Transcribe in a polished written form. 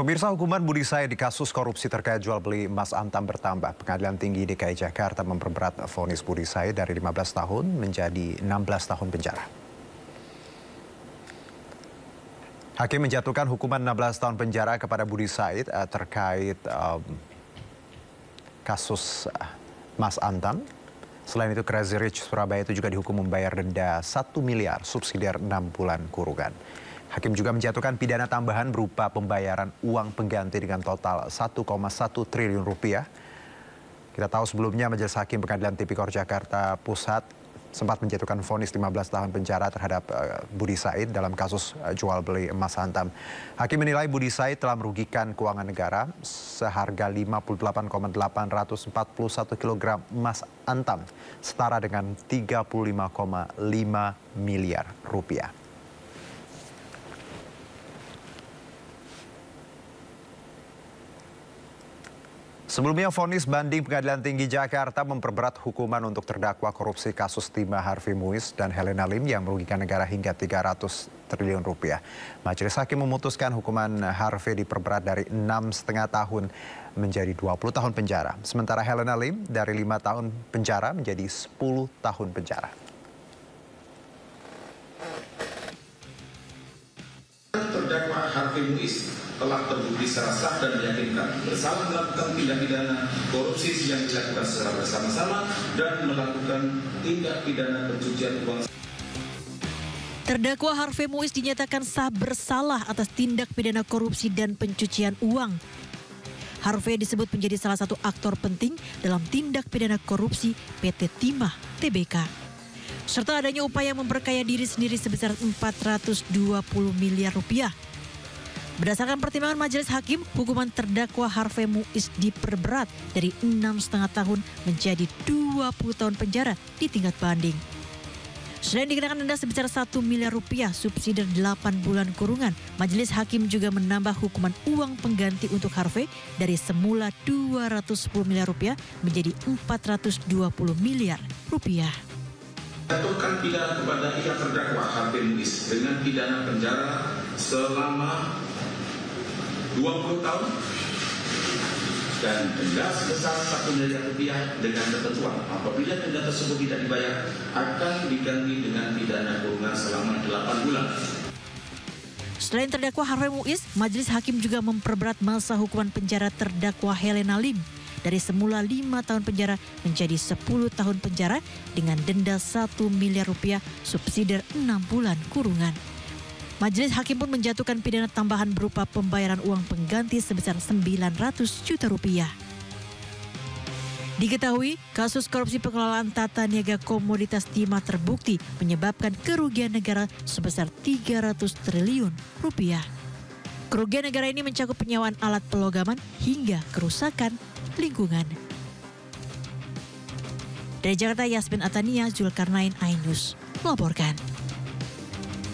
Pemirsa, hukuman Budi Said di kasus korupsi terkait jual beli emas Antam bertambah. Pengadilan Tinggi DKI Jakarta memperberat vonis Budi Said dari 15 tahun menjadi 16 tahun penjara. Hakim menjatuhkan hukuman 16 tahun penjara kepada Budi Said terkait kasus emas Antam. Selain itu, Crazy Rich Surabaya itu juga dihukum membayar denda 1 miliar subsidiar 6 bulan kurungan. Hakim juga menjatuhkan pidana tambahan berupa pembayaran uang pengganti dengan total 1,1 triliun rupiah. Kita tahu sebelumnya Majelis Hakim Pengadilan Tipikor Jakarta Pusat sempat menjatuhkan vonis 15 tahun penjara terhadap Budi Said dalam kasus jual beli emas Antam. Hakim menilai Budi Said telah merugikan keuangan negara seharga 58,841 kg emas Antam, setara dengan 35,5 miliar rupiah. Sebelumnya, vonis banding Pengadilan Tinggi Jakarta memperberat hukuman untuk terdakwa korupsi kasus timah Harvey Muiz dan Helena Lim yang merugikan negara hingga 300 triliun rupiah. Majelis Hakim memutuskan hukuman Harvey diperberat dari 6,5 tahun menjadi 20 tahun penjara. Sementara Helena Lim dari 5 tahun penjara menjadi 10 tahun penjara. Terdakwa Harvey Muiz telah terbukti secara sah dan meyakinkan bersalah melakukan tindak pidana korupsi yang dilakukan secara bersama-sama dan melakukan tindak pidana pencucian uang. Terdakwa Harvey Muiz dinyatakan sah bersalah atas tindak pidana korupsi dan pencucian uang. Harvey disebut menjadi salah satu aktor penting dalam tindak pidana korupsi PT Timah Tbk, serta adanya upaya memperkaya diri sendiri sebesar 420 miliar rupiah. Berdasarkan pertimbangan Majelis Hakim, hukuman terdakwa Harvey Muiz diperberat dari 6,5 tahun menjadi 20 tahun penjara di tingkat banding. Selain dikenakan denda sebesar 1 miliar rupiah subsidi 8 bulan kurungan, Majelis Hakim juga menambah hukuman uang pengganti untuk Harvey dari semula 210 miliar rupiah menjadi 420 miliar rupiah. Jatuhkan pidana kepada yang terdakwa Harvey Muiz dengan pidana penjara selama 20 tahun dan denda sebesar 1 miliar rupiah dengan ketentuan apabila denda tersebut tidak dibayar akan diganti dengan pidana kurungan selama 8 bulan. Selain terdakwa Harvey Muiz, Majelis Hakim juga memperberat masa hukuman penjara terdakwa Helena Lim dari semula 5 tahun penjara menjadi 10 tahun penjara dengan denda 1 miliar rupiah subsidi 6 bulan kurungan. Majelis Hakim pun menjatuhkan pidana tambahan berupa pembayaran uang pengganti sebesar 900 juta rupiah. Diketahui, kasus korupsi pengelolaan tata niaga komoditas timah terbukti menyebabkan kerugian negara sebesar 300 triliun rupiah. Kerugian negara ini mencakup penyewaan alat pelogaman hingga kerusakan lingkungan. Dari Jakarta, Yasmin Atania, Zulkarnain, iNews melaporkan.